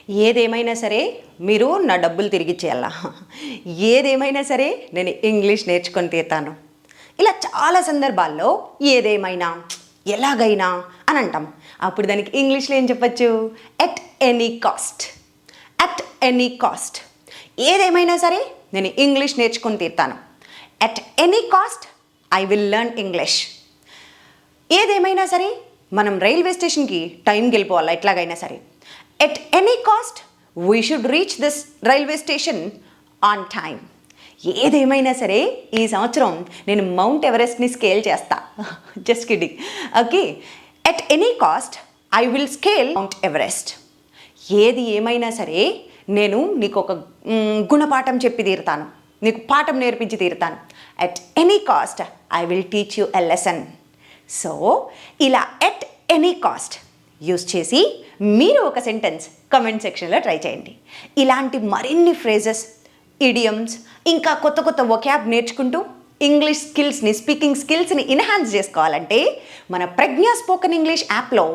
ఏదేమైనా సరే మీరు నా డబ్బులు తిరిగిచ్చేయాలా, ఏదేమైనా సరే నేను ఇంగ్లీష్ నేర్చుకొని తీరుతాను. ఇలా చాలా సందర్భాల్లో ఏదేమైనా, ఎలాగైనా అని అంటాం. అప్పుడు దానికి ఇంగ్లీష్లో ఏం చెప్పచ్చు? At any cost. At any cost. ఏదేమైనా సరే నేను ఇంగ్లీష్ నేర్చుకొని తీరుతాను. At any cost I will learn English. ఏదేమైనా సరే మనం రైల్వే స్టేషన్కి టైంకి వెళ్ళిపోవాలి ఎట్లాగైనా సరే. At any cost we should reach this railway station on time. ఏదేమైనా సరే ఈ సంవత్సరం నేను మౌంట్ ఎవరెస్ట్ని స్కేల్ చేస్తా. Just kidding. Okay, at any cost I will scale Mount Everest. ఏది ఏమైనా సరే నేను నీకు ఒక గుణపాఠం చెప్పి తీరుతాను, నీకు పాఠం నేర్పించి తీరుతాను. At any cost I will teach you a lesson. So ఇలా ఎట్ ఎనీ కాస్ట్ యూస్ చేసి మీరు ఒక సెంటెన్స్ కమెంట్ సెక్షన్లో ట్రై చేయండి. ఇలాంటి మరిన్ని ఫ్రేజెస్, ఇడియమ్స్, ఇంకా కొత్త కొత్త వొకాబ్ నేర్చుకుంటూ ఇంగ్లీష్ స్కిల్స్ని, స్పీకింగ్ స్కిల్స్ని ఎన్హాన్స్ చేసుకోవాలంటే మన ప్రజ్ఞ స్పోకెన్ ఇంగ్లీష్ యాప్లో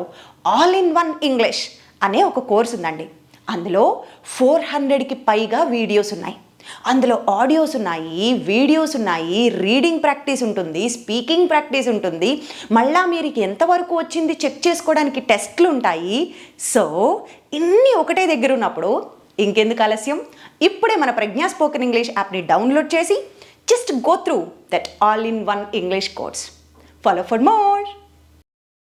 ఆల్ ఇన్ వన్ ఇంగ్లీష్ అనే ఒక కోర్స్ ఉందండి. అందులో 400కి పైగా వీడియోస్ ఉన్నాయి. అందులో ఆడియోస్ ఉన్నాయి, వీడియోస్ ఉన్నాయి, రీడింగ్ ప్రాక్టీస్ ఉంటుంది, స్పీకింగ్ ప్రాక్టీస్ ఉంటుంది, మళ్ళా మీరు ఎంతవరకు వచ్చింది చెక్ చేసుకోవడానికి టెస్ట్లు ఉంటాయి. సో ఇన్ని ఒకటే దగ్గర ఉన్నప్పుడు ఇంకెందుకు ఆలస్యం? ఇప్పుడే మన ప్రజ్ఞ స్పోకెన్ ఇంగ్లీష్ యాప్ని డౌన్లోడ్ చేసి just go through that all in one English course. Follow for more.